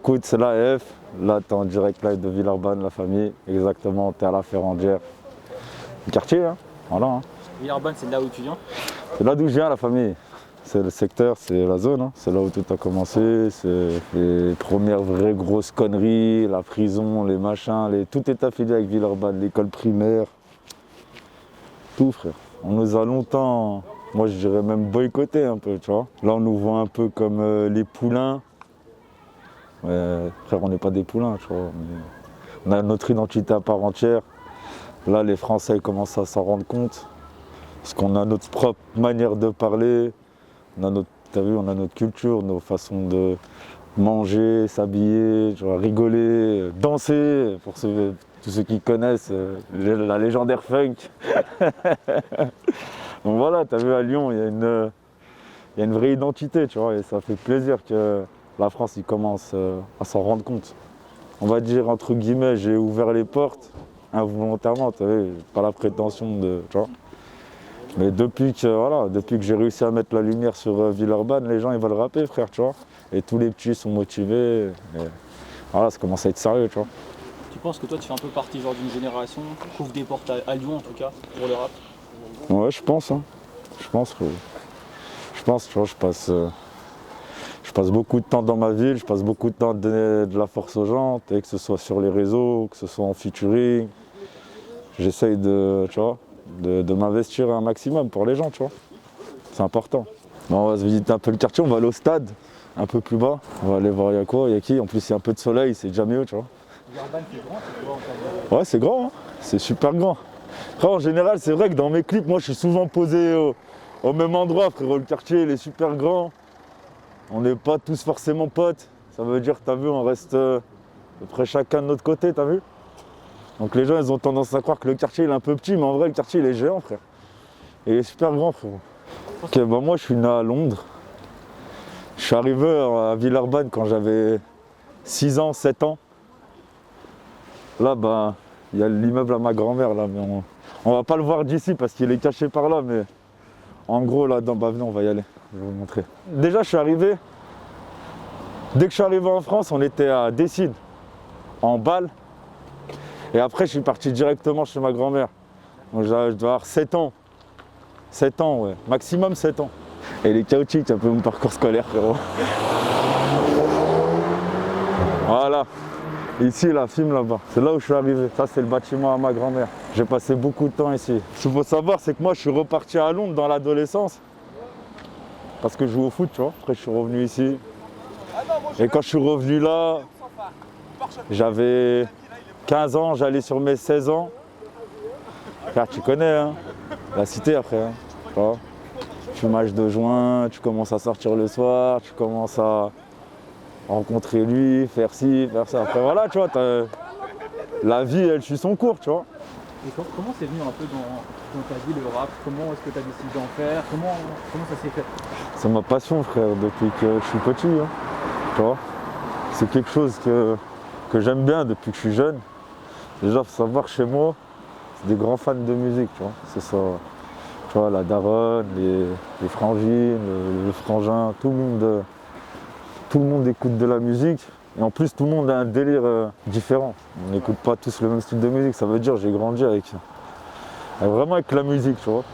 Écoute, c'est la F. Là, t'es en direct live de Villeurbanne, la famille. Exactement, t'es à la Ferrandière. Le quartier, hein. Voilà. Hein. Villeurbanne, c'est là où tu viens? C'est là d'où je viens, la famille. C'est le secteur, c'est la zone. Hein. C'est là où tout a commencé. C'est les premières vraies grosses conneries, la prison, les machins. Tout est affilié avec Villeurbanne, l'école primaire. Tout, frère. On nous a longtemps, moi je dirais même boycotté un peu, tu vois. Là, on nous voit un peu comme les poulains. Ouais, frère, on n'est pas des poulains, tu vois. On a notre identité à part entière. Là, les Français commencent à s'en rendre compte. Parce qu'on a notre propre manière de parler. T'as vu, on a notre culture, nos façons de manger, s'habiller, tu vois, rigoler, danser. Pour tous ceux qui connaissent la légendaire funk. Donc voilà, t'as vu, à Lyon, il y a une vraie identité, tu vois. Et ça fait plaisir que la France, il commence à s'en rendre compte. On va dire, entre guillemets, j'ai ouvert les portes involontairement, tu sais, pas la prétention de, tu vois. Mais depuis que j'ai réussi à mettre la lumière sur Villeurbanne, les gens ils veulent rapper, frère, tu vois. Et tous les petits sont motivés. Et voilà, ça commence à être sérieux, tu vois. Tu penses que toi tu fais un peu partie genre d'une génération qui ouvre des portes à Lyon en tout cas pour le rap? Ouais, je pense, hein. Je pense, tu vois, je passe beaucoup de temps dans ma ville, je passe beaucoup de temps à donner de la force aux gens, que ce soit sur les réseaux, que ce soit en featuring. J'essaye de, tu vois, de m'investir un maximum pour les gens, tu vois. C'est important. Bon, on va se visiter un peu le quartier, on va aller au stade, un peu plus bas. On va aller voir il y a quoi, il y a qui. En plus, il y a un peu de soleil, c'est déjà mieux, tu vois. Villeurbanne c'est grand, c'est quoi en termes de... Ouais, c'est grand, hein. C'est super grand. Après, en général, c'est vrai que dans mes clips, moi, je suis souvent posé au même endroit, frérot. Le quartier, il est super grand. On n'est pas tous forcément potes. Ça veut dire, t'as vu, on reste à peu près chacun de notre côté, t'as vu. Donc les gens, ils ont tendance à croire que le quartier, il est un peu petit, mais en vrai, le quartier, il est géant, frère. Et il est super grand, frérot. Ok, bah moi, je suis né à Londres. Je suis arrivé à Villeurbanne quand j'avais 6 ans, 7 ans. Là, bah, il y a l'immeuble à ma grand-mère, là, mais on va pas le voir d'ici parce qu'il est caché par là, mais en gros, là-dedans, bah venez, on va y aller. Je vais vous montrer. Déjà, je suis arrivé. Dès que je suis arrivé en France, on était à Dessines, en Bâle. Et après, je suis parti directement chez ma grand-mère. Donc, je dois avoir 7 ans. 7 ans, ouais. Maximum 7 ans. Et les chaotiques, un peu mon parcours scolaire, frérot. Voilà. Ici, la film là-bas. C'est là où je suis arrivé. Ça, c'est le bâtiment à ma grand-mère. J'ai passé beaucoup de temps ici. Ce qu'il faut savoir, c'est que moi, je suis reparti à Londres dans l'adolescence. Parce que je joue au foot, tu vois. Après, je suis revenu ici. Et quand je suis revenu là, j'avais 15 ans, j'allais sur mes 16 ans. Car tu connais, hein, la cité après. Hein, tu vois. Fumage de joint, tu commences à sortir le soir, tu commences à rencontrer lui, faire ci, faire ça. Après voilà, tu vois, la vie, elle suit son cours, tu vois. Et comment c'est venu un peu dans ta vie le rap? Comment est-ce que tu as décidé d'en faire? Comment ça s'est fait? C'est ma passion, frère, depuis que je suis petit, hein, tu vois. C'est quelque chose que j'aime bien depuis que je suis jeune. Déjà, il faut savoir, chez moi, c'est des grands fans de musique, tu vois. C'est ça, tu vois, la daronne, les frangines, le frangin, tout le monde écoute de la musique. Et en plus, tout le monde a un délire différent. On n'écoute pas tous le même style de musique. Ça veut dire j'ai grandi vraiment avec la musique, tu vois.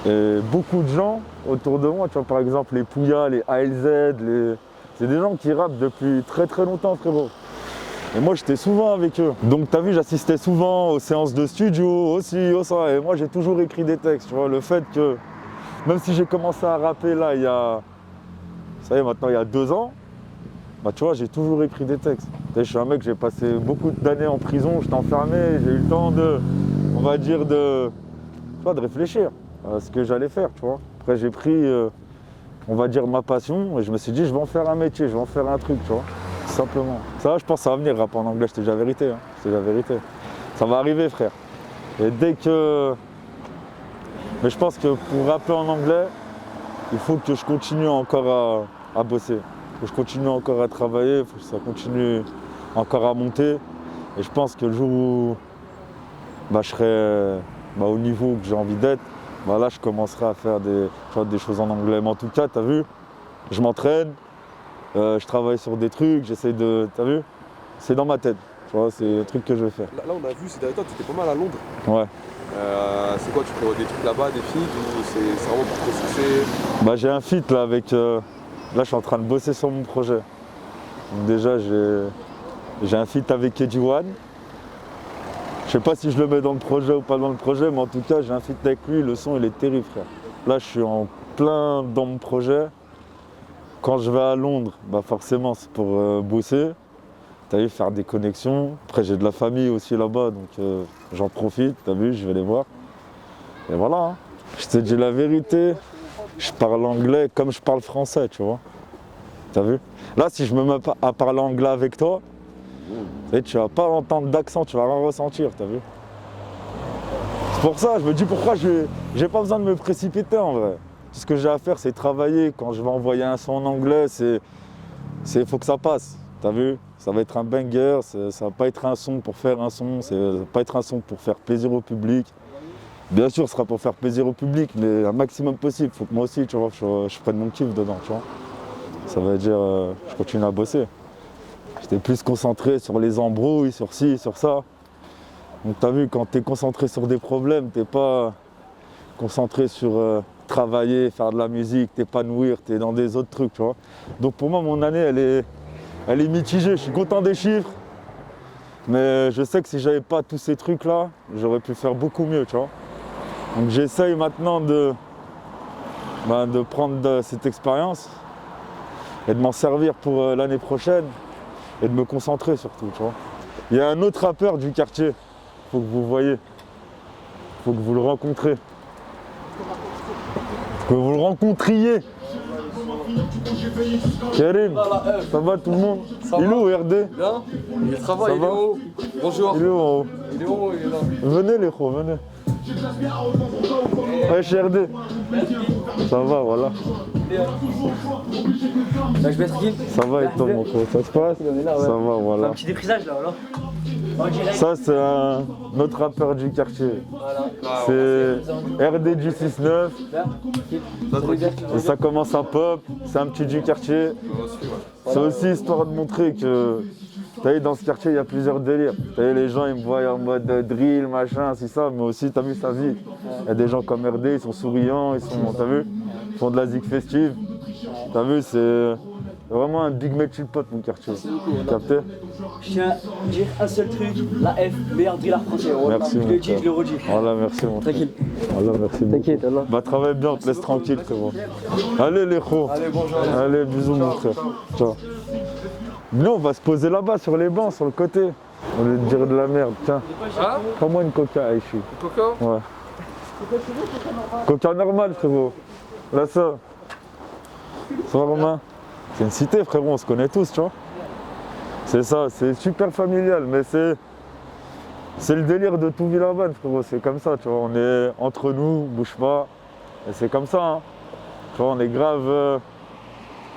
Ouais. Et beaucoup de gens autour de moi, tu vois, par exemple les Pouya, les ALZ, c'est des gens qui rappent depuis très très longtemps, frérot. Et moi, j'étais souvent avec eux. Donc, t'as vu, j'assistais souvent aux séances de studio, aussi, ça. Et moi, j'ai toujours écrit des textes, tu vois. Le fait que, même si j'ai commencé à rapper là, ça y est, maintenant, il y a 2 ans, bah, tu vois, j'ai toujours écrit des textes. Je suis un mec, j'ai passé beaucoup d'années en prison, j'étais enfermé, j'ai eu le temps on va dire, tu vois, de réfléchir à ce que j'allais faire, tu vois. Après, j'ai pris, on va dire, ma passion et je me suis dit, je vais en faire un métier, je vais en faire un truc, tu vois. Simplement. Ça, je pense que ça va venir, rap en anglais, je te dis la vérité. Hein. C'est la vérité. Ça va arriver, frère. Et dès que... Mais je pense que pour rapper en anglais, il faut que je continue encore à bosser. Il faut que je continue encore à travailler, il faut que ça continue encore à monter. Et je pense que le jour où je serai au niveau que j'ai envie d'être, là, je commencerai à faire des choses en anglais. Mais en tout cas, tu as vu, je m'entraîne. je travaille sur des trucs, j'essaie de... T'as vu? C'est dans ma tête, tu vois, c'est le truc que je veux faire. Là, on a vu ces derniers temps, tu étais pas mal à Londres. Ouais. C'est quoi, tu prévois des trucs là-bas, des feats ou c'est vraiment pour te succès? Bah j'ai un feat là avec... là je suis en train de bosser sur mon projet. Donc déjà j'ai un feat avec Eddie One. Je sais pas si je le mets dans le projet ou pas dans le projet, mais en tout cas j'ai un feat avec lui, le son il est terrible frère. Là je suis en plein dans mon projet. Quand je vais à Londres, bah forcément c'est pour bosser. T'as vu, faire des connexions. Après j'ai de la famille aussi là-bas, donc j'en profite, t'as vu, je vais les voir. Et voilà, hein. Je te dis la vérité, je parle anglais comme je parle français, tu vois. T'as vu? Là si je me mets à parler anglais avec toi, tu vas pas entendre d'accent, tu vas rien ressentir, t'as vu? C'est pour ça, je me dis pourquoi j'ai pas besoin de me précipiter en vrai. Tout ce que j'ai à faire c'est travailler. Quand je vais envoyer un son en anglais, faut que ça passe, t'as vu? Ça va être un banger, ça va pas être un son pour faire un son, ça va pas être un son pour faire plaisir au public. Bien sûr, ce sera pour faire plaisir au public, mais un maximum possible. Faut que moi aussi, tu vois, je prenne mon kiff dedans, tu vois. Ça veut dire, je continue à bosser. J'étais plus concentré sur les embrouilles, sur ci, sur ça. Donc t'as vu, quand t'es concentré sur des problèmes, t'es pas concentré sur travailler, faire de la musique, t'épanouir, t'es dans des autres trucs, tu vois. Donc pour moi, mon année, elle est mitigée. Je suis content des chiffres, mais je sais que si j'avais pas tous ces trucs-là, j'aurais pu faire beaucoup mieux, tu vois. Donc j'essaye maintenant de prendre cette expérience et de m'en servir pour l'année prochaine et de me concentrer surtout, tu vois. Il y a un autre rappeur du quartier, faut que vous voyez, faut que vous le rencontrez, que vous le rencontriez. Karim, ça va tout le monde? Il est où RD? Bien. Il travaille, il est haut. Bonjour. Il est où en haut? Il est haut, il est là. Venez les gros, venez. Ouais, RD. Ça va, voilà. Là, je vais être tranquille. Ça va et toi mon frère, ça se passe? Ça va, voilà. Un petit déprisage là, voilà. En direct. Ça c'est un autre rappeur du quartier. Voilà. C'est RD du 6-9. Et ça commence à pop, c'est un petit du quartier. C'est aussi histoire de montrer que t'as vu, dans ce quartier il y a plusieurs délires. T'as vu, les gens ils me voient en mode drill, machin, c'est ça, mais aussi t'as vu sa vie. Il y a des gens comme RD, ils sont souriants, t'as vu, ils font de la zik festive. T'as vu, c'est vraiment un big mec chill pot mon quartier. Capté? Je tiens à dire un seul truc, la F, meilleur driller français. Merci, Je mon le dis, frère. je le redis. Voilà, merci mon frère. Tranquille. Voilà, merci beaucoup. T'inquiète, Allah. Bah travaille bien, on te laisse tranquille frérot. Allez les gros. Allez, bonjour. Allez, bisous mon frère. Ciao. Nous on va se poser là-bas sur les bancs, sur le côté. On va dire de la merde, tiens. Ah, Prends-moi une coca, Aïchi. Coco? Ouais. Coca normal frérot. Là ça. Ça va Romain? C'est une cité frérot, on se connaît tous, tu vois. C'est ça, c'est super familial, mais c'est le délire de tout Villeurbanne frérot, c'est comme ça, tu vois. On est entre nous, bouge pas. Et c'est comme ça, hein. Tu vois, on est grave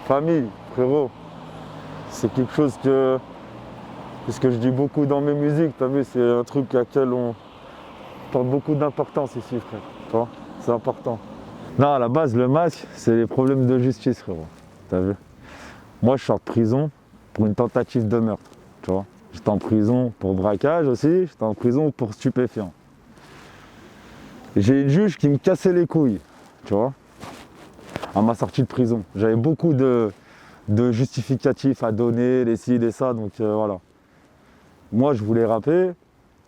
famille, frérot. C'est quelque chose que je dis beaucoup dans mes musiques, t'as vu, c'est un truc à quel on porte beaucoup d'importance ici, frère. Tu vois, c'est important. Non, à la base, le masque, c'est les problèmes de justice, frérot. T'as vu? Moi, je sors de prison pour une tentative de meurtre, tu vois. J'étais en prison pour braquage aussi, j'étais en prison pour stupéfiant. J'ai une juge qui me cassait les couilles, tu vois, à ma sortie de prison. J'avais beaucoup de justificatifs à donner, les ci, les ça, donc voilà. Moi, je voulais rapper,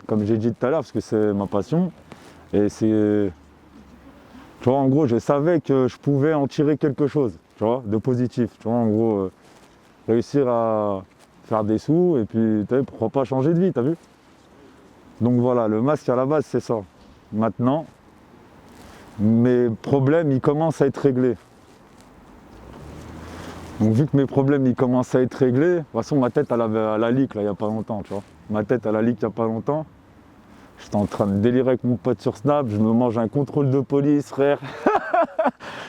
comme j'ai dit tout à l'heure, parce que c'est ma passion. Et c'est... Tu vois, en gros, je savais que je pouvais en tirer quelque chose, tu vois, de positif. Tu vois, en gros, réussir à faire des sous, et puis, tu sais, pourquoi pas changer de vie, t'as vu? Donc voilà, le masque, à la base, c'est ça. Maintenant, mes problèmes, ils commencent à être réglés. Donc vu que mes problèmes ils commencent à être réglés, de toute façon ma tête elle a leak là il n'y a pas longtemps, tu vois. Ma tête elle a leak il n'y a pas longtemps. J'étais en train de délirer avec mon pote sur Snap, je me mange un contrôle de police, frère.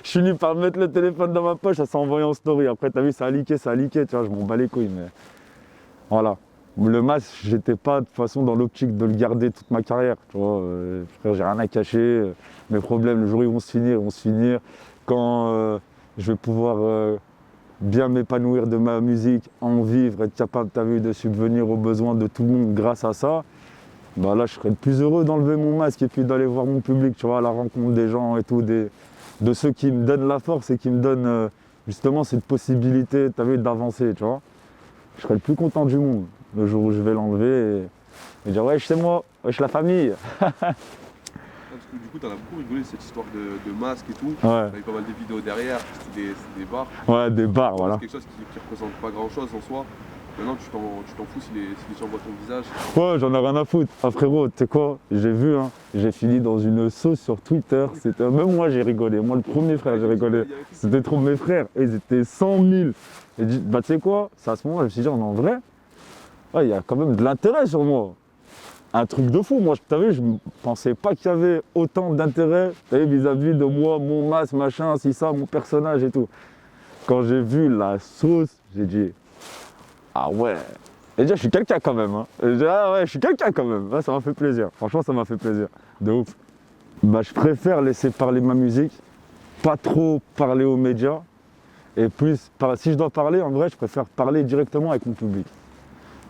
Je finis par mettre le téléphone dans ma poche, ça s'est envoyé en story. Après t'as vu ça a leaké, tu vois, je m'en bats les couilles, mais voilà. Le masque, j'étais pas de toute façon dans l'optique de le garder toute ma carrière, tu vois. Frère, j'ai rien à cacher. Mes problèmes, le jour où ils vont se finir, Quand je vais pouvoir bien m'épanouir de ma musique, en vivre, être capable, t'as vu, de subvenir aux besoins de tout le monde grâce à ça, bah là je serais le plus heureux d'enlever mon masque et puis d'aller voir mon public, tu vois, à la rencontre des gens et tout, de ceux qui me donnent la force et qui me donnent justement cette possibilité, t'as vu, d'avancer, tu vois. Je serais le plus content du monde le jour où je vais l'enlever et dire wesh c'est moi, wesh la famille. Parce que du coup, t'en as beaucoup rigolé cette histoire de masque et tout. Ouais. T'avais pas mal de vidéos derrière, c'était des bars. Ouais, des bars, voilà. C'est quelque chose qui représente pas grand chose en soi. Maintenant, tu t'en fous si les gens voient ton visage. Ouais, j'en ai rien à foutre. Ah frérot, tu sais quoi, j'ai vu, hein, j'ai fini dans une sauce sur Twitter. Même moi j'ai rigolé, moi le premier frère j'ai rigolé. C'était trop mes frères, et ils étaient 100 000. Et bah tu sais quoi, c'est à ce moment-là je me suis dit, en vrai, il y a quand même de l'intérêt sur moi. Un truc de fou, moi t'as vu, je ne pensais pas qu'il y avait autant d'intérêt vis-à-vis de moi, mon masque, machin, si ça, mon personnage et tout. Quand j'ai vu la sauce, j'ai dit, ah ouais. Et déjà je suis quelqu'un quand même. Hein. Et j'ai dit, ah ouais, je suis quelqu'un quand même. Ouais, ça m'a fait plaisir. Franchement, ça m'a fait plaisir. De ouf. Bah, je préfère laisser parler ma musique, pas trop parler aux médias. Et plus, si je dois parler, en vrai, je préfère parler directement avec mon public.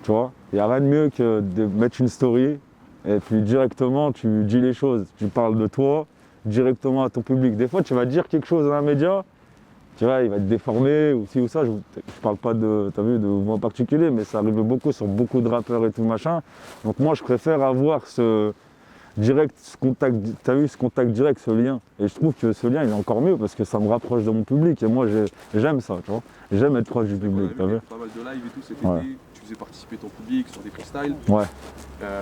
Tu vois, il n'y a rien de mieux que de mettre une story et puis directement tu dis les choses. Tu parles de toi directement à ton public. Des fois, tu vas dire quelque chose à un média, tu vois, il va être déformé ou ci ou ça. Je parle pas de, t'as vu, de moi en particulier, mais ça arrive beaucoup sur beaucoup de rappeurs et tout machin. Donc moi, je préfère avoir ce direct, ce contact, t'as vu, ce contact direct, ce lien. Et je trouve que ce lien, il est encore mieux parce que ça me rapproche de mon public. Et moi, j'aime ça, tu vois. J'aime être proche du public, t'as vu. Pas mal de live et tout cet Ouais. été. Tu faisais participer ton public sur des freestyles. Ouais.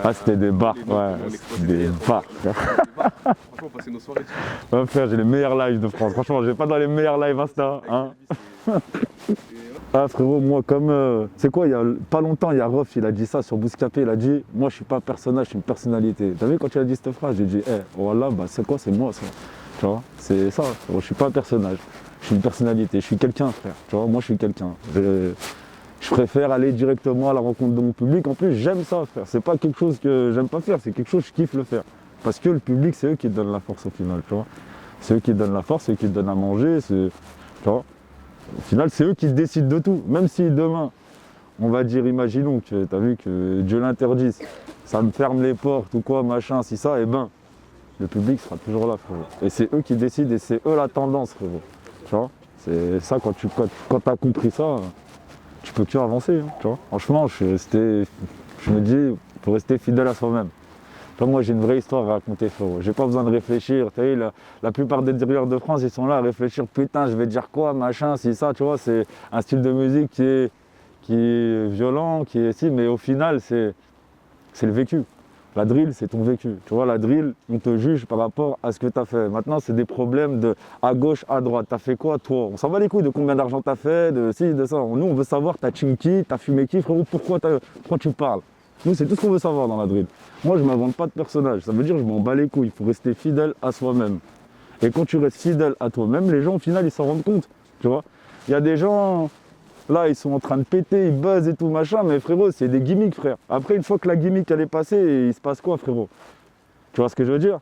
Ah, c'était des bars, les mecs, ouais. on C'était exploitait des les- bars. Franchement, on passait nos soirées dessus. Ouais, frère, j'ai les meilleurs lives de France. Franchement, j'ai pas dans les meilleurs lives Insta. Hein. Ah frérot, moi comme... c'est quoi, il y a pas longtemps, il y a Rof, il a dit ça sur Bouscapé, il a dit « Moi je suis pas un personnage, je suis une personnalité ». T'as vu quand il a dit cette phrase, j'ai dit « Eh, voilà, bah c'est quoi, c'est moi ça ». Tu vois, c'est ça, frérot, je suis pas un personnage, je suis une personnalité, je suis quelqu'un frère. Tu vois, moi je suis quelqu'un. Je préfère aller directement à la rencontre de mon public. En plus, j'aime ça frère, c'est pas quelque chose que j'aime pas faire, c'est quelque chose que je kiffe le faire. Parce que le public, c'est eux qui te donnent la force au final, tu vois. C'est eux qui te donnent la force, c'est eux qui te donnent à manger, tu vois. Au final, c'est eux qui décident de tout. Même si demain, on va dire, imaginons que, tu as vu, que Dieu l'interdise, ça me ferme les portes ou quoi, machin, si ça, eh ben, le public sera toujours là, frérot. Et c'est eux qui décident et c'est eux la tendance, frérot. Tu vois, c'est ça, quand tu as compris ça, tu peux que avancer, hein, tu vois. Franchement, je me dis, il faut rester fidèle à soi-même. Enfin, moi j'ai une vraie histoire à raconter, frérot. J'ai pas besoin de réfléchir. Tu sais, la plupart des drillers de France, ils sont là à réfléchir, putain, je vais dire quoi, machin, si ça, tu vois, c'est un style de musique qui est violent, qui est si, mais au final, c'est le vécu. La drill, c'est ton vécu. Tu vois, la drill, on te juge par rapport à ce que tu as fait. Maintenant, c'est des problèmes de à gauche, à droite. T'as fait quoi, toi? On s'en bat les couilles de combien d'argent t'as fait, de ci, de ça. Nous, on veut savoir, t'as chim qui, t'as fumé qui, frérot, pourquoi tu parles? Nous, c'est tout ce qu'on veut savoir dans la drill. Moi, je ne m'invente pas de personnage. Ça veut dire que je m'en bats les couilles. Il faut rester fidèle à soi-même. Et quand tu restes fidèle à toi-même, les gens, au final, ils s'en rendent compte. Tu vois, il y a des gens, là, ils sont en train de péter, ils buzzent et tout, machin. Mais frérot, c'est des gimmicks, frère. Après, une fois que la gimmick, elle est passée, il se passe quoi, frérot? Tu vois ce que je veux dire?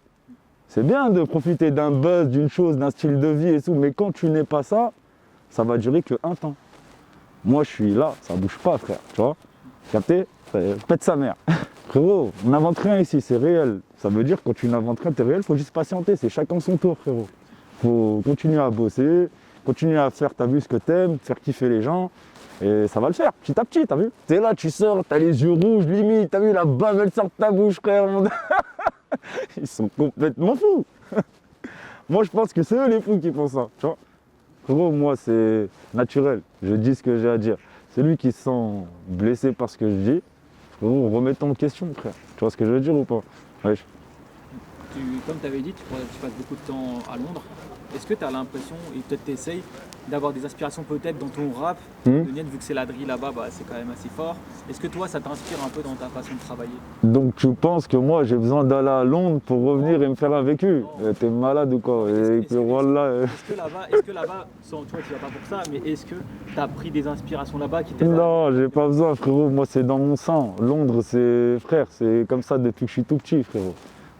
C'est bien de profiter d'un buzz, d'une chose, d'un style de vie et tout. Mais quand tu n'es pas ça, ça va durer que un temps. Moi, je suis là, ça bouge pas, frère. Tu vois? Capté? Pète sa mère. Frérot, on n'invente rien ici, c'est réel. Ça veut dire que quand tu n'inventes rien, t'es réel, faut juste patienter, c'est chacun son tour, frérot. Faut continuer à bosser, continuer à faire, t'as vu, ce que t'aimes, faire kiffer les gens, et ça va le faire, petit à petit, t'as vu. T'es là, tu sors, t'as les yeux rouges, limite, t'as vu, la bave, elle sort de ta bouche, frère. Ils sont complètement fous. Moi, je pense que c'est eux les fous qui font ça, tu vois. Frérot, moi, c'est naturel, je dis ce que j'ai à dire. Celui qui se sent blessé par ce que je dis, remettons en question, frère. Tu vois ce que je veux dire ou pas? Ouais. Comme tu avais dit, tu passes beaucoup de temps à Londres. Est-ce que tu as l'impression, et peut-être tu essayes, d'avoir des inspirations peut-être dans ton rap de Nied, vu que c'est la drill là-bas, bah, c'est quand même assez fort. Est-ce que toi, ça t'inspire un peu dans ta façon de travailler? Donc tu penses que moi, j'ai besoin d'aller à Londres pour revenir et me faire un vécu? T'es malade ou quoi? Est-ce que là-bas, sans toi, tu vas pas pour ça, mais est-ce que tu as pris des inspirations là-bas qui t'aident? Non, j'ai pas besoin, frérot. Moi, c'est dans mon sang. Londres, c'est frère, c'est comme ça depuis que je suis tout petit, frérot.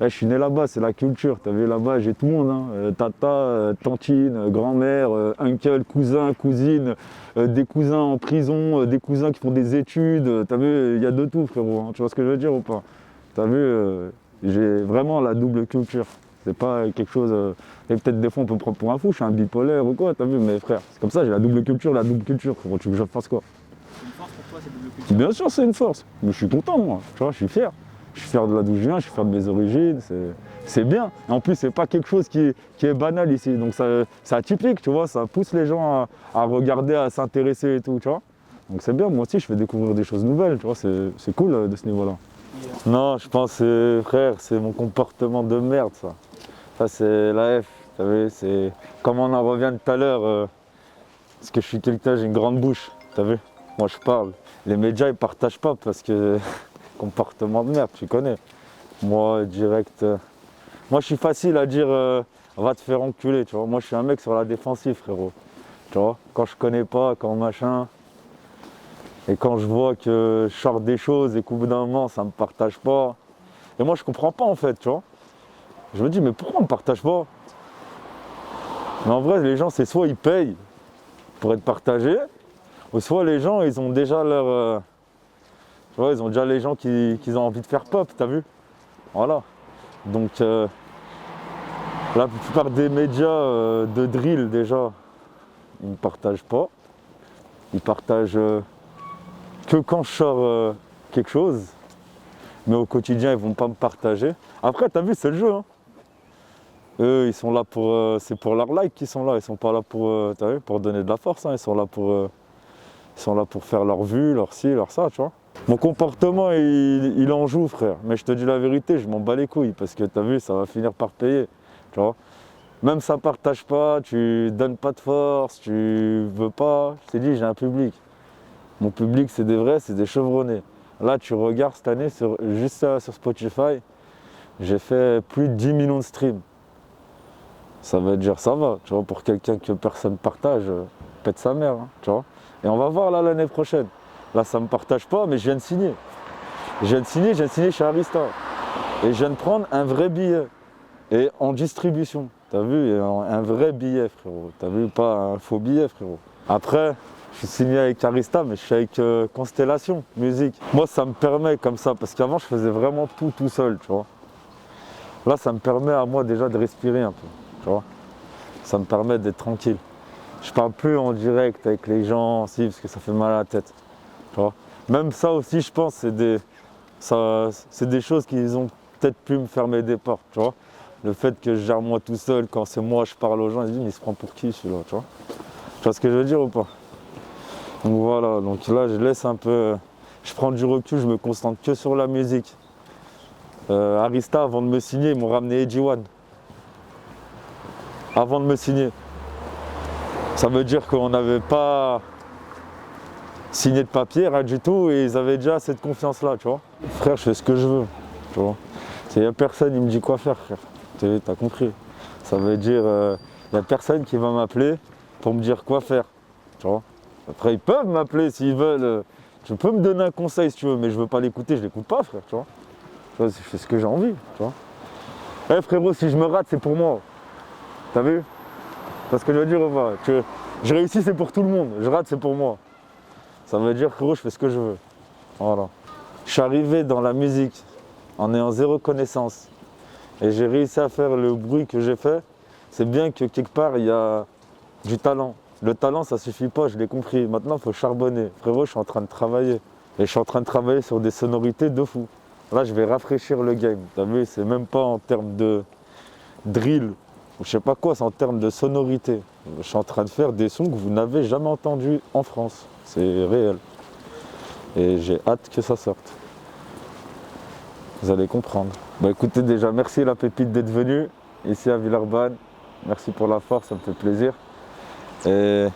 je suis né là-bas, c'est la culture. T'as vu, là-bas, j'ai tout le monde. Hein. Tata, tantine, grand-mère, uncle, cousin, cousine, des cousins en prison, des cousins qui font des études. T'as vu, il y a de tout, frérot. Hein. Tu vois ce que je veux dire ou pas? T'as vu, j'ai vraiment la double culture. C'est pas quelque chose... et peut-être des fois, on peut me prendre pour un fou, je suis un bipolaire ou quoi, t'as vu, mais frère, c'est comme ça, j'ai la double culture, frérot. Tu veux que je fasse quoi? C'est une force pour toi, cette double culture? Bien sûr, c'est une force. Mais je suis content, moi. Tu vois, je suis fier. Je suis fier de là d'où je viens, je suis fier de mes origines. C'est bien. Et en plus, c'est pas quelque chose qui est banal ici. Donc, c'est atypique, tu vois. Ça pousse les gens à regarder, à s'intéresser et tout, tu vois. Donc, c'est bien. Moi aussi, je fais découvrir des choses nouvelles, tu vois. C'est cool de ce niveau-là. Non, je pense, frère, c'est mon comportement de merde, ça. Ça, c'est la F. Tu vu, c'est comme on en revient tout à l'heure. Parce que je suis quelqu'un, j'ai une grande bouche. T'as vu? Moi, je parle. Les médias, ils partagent pas parce que comportement de merde, tu connais. Moi, direct. Moi, je suis facile à dire va te faire enculer, tu vois. Moi, je suis un mec sur la défensive, frérot. Tu vois, quand je connais pas, quand machin. Et quand je vois que je sors des choses et qu'au bout d'un moment, ça me partage pas. Et moi, je comprends pas, en fait, tu vois. Je me dis, mais pourquoi on me partage pas? Mais en vrai, les gens, c'est soit ils payent pour être partagés, ou soit les gens, ils ont déjà leur... tu vois, ils ont déjà les gens qu'ils ont envie de faire pop, t'as vu? Voilà. Donc, la plupart des médias de drill, déjà, ils ne partagent pas. Ils partagent que quand je sors quelque chose. Mais au quotidien, ils vont pas me partager. Après, t'as vu, c'est le jeu. Hein. Eux, ils sont là pour... c'est pour leur like qu'ils sont là. Ils sont pas là pour, t'as vu, pour donner de la force. Hein. Ils sont là pour faire leur vue, leur ci, leur ça, tu vois. Mon comportement, il en joue, frère. Mais je te dis la vérité, je m'en bats les couilles. Parce que t'as vu, ça va finir par payer. Tu vois. Même ça partage pas, tu donnes pas de force, tu veux pas. Je t'ai dit, j'ai un public. Mon public, c'est des vrais, c'est des chevronnés. Là, tu regardes cette année, juste sur Spotify, j'ai fait plus de 10 millions de streams. Ça veut dire, ça va, tu vois, pour quelqu'un que personne partage, pète sa mère, hein, tu vois. Et on va voir là l'année prochaine. Là, ça me partage pas, mais je viens de signer. Je viens de signer chez Arista. Et je viens de prendre un vrai billet. Et en distribution, t'as vu, un vrai billet, frérot. T'as vu, pas un faux billet, frérot. Après, je suis signé avec Arista, mais je suis avec Constellation Musique. Moi, ça me permet comme ça, parce qu'avant, je faisais vraiment tout seul, tu vois. Là, ça me permet à moi déjà de respirer un peu, tu vois. Ça me permet d'être tranquille. Je parle plus en direct avec les gens, si, parce que ça fait mal à la tête, tu vois. Même ça aussi, je pense, c'est des choses qui ont peut-être pu me fermer des portes, tu vois. Le fait que je gère moi tout seul, quand c'est moi, je parle aux gens, ils se disent, mais il se prend pour qui celui-là, tu vois. Tu vois ce que je veux dire ou pas? Donc voilà, donc là je laisse un peu, je prends du recul, je me concentre que sur la musique. Arista, avant de me signer, ils m'ont ramené Edgy One. Avant de me signer. Ça veut dire qu'on n'avait pas signé de papier, rien du tout, et ils avaient déjà cette confiance-là, tu vois. Frère, je fais ce que je veux, tu vois. Il n'y a personne, il me dit quoi faire, frère. T'as compris. Ça veut dire, il n'y a personne qui va m'appeler pour me dire quoi faire, tu vois. Après, ils peuvent m'appeler s'ils veulent. Tu peux me donner un conseil si tu veux, mais je veux pas l'écouter, je l'écoute pas, frère, tu vois. Je fais ce que j'ai envie, tu vois. Eh frérot, si je me rate, c'est pour moi. T'as vu? Parce que je veux dire, je réussis, c'est pour tout le monde. Je rate, c'est pour moi. Ça veut dire, frérot, je fais ce que je veux. Voilà. Je suis arrivé dans la musique en ayant zéro connaissance. Et j'ai réussi à faire le bruit que j'ai fait. C'est bien que quelque part, il y a du talent. Le talent, ça suffit pas, je l'ai compris. Maintenant, il faut charbonner. Frérot, je suis en train de travailler. Et je suis en train de travailler sur des sonorités de fou. Là, je vais rafraîchir le game. T'as vu, c'est même pas en termes de drill, ou je sais pas quoi, c'est en termes de sonorité. Je suis en train de faire des sons que vous n'avez jamais entendus en France. C'est réel. Et j'ai hâte que ça sorte. Vous allez comprendre. Bah écoutez, déjà, merci la pépite d'être venue ici à Villeurbanne. Merci pour la force, ça me fait plaisir. Et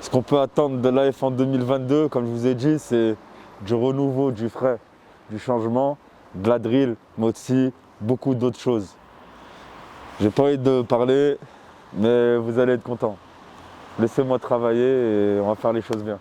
ce qu'on peut attendre de l'AF en 2022, comme je vous ai dit, c'est du renouveau, du frais, du changement, de la drill, mais aussi beaucoup d'autres choses. J'ai pas envie de parler, mais vous allez être contents. Laissez-moi travailler et on va faire les choses bien.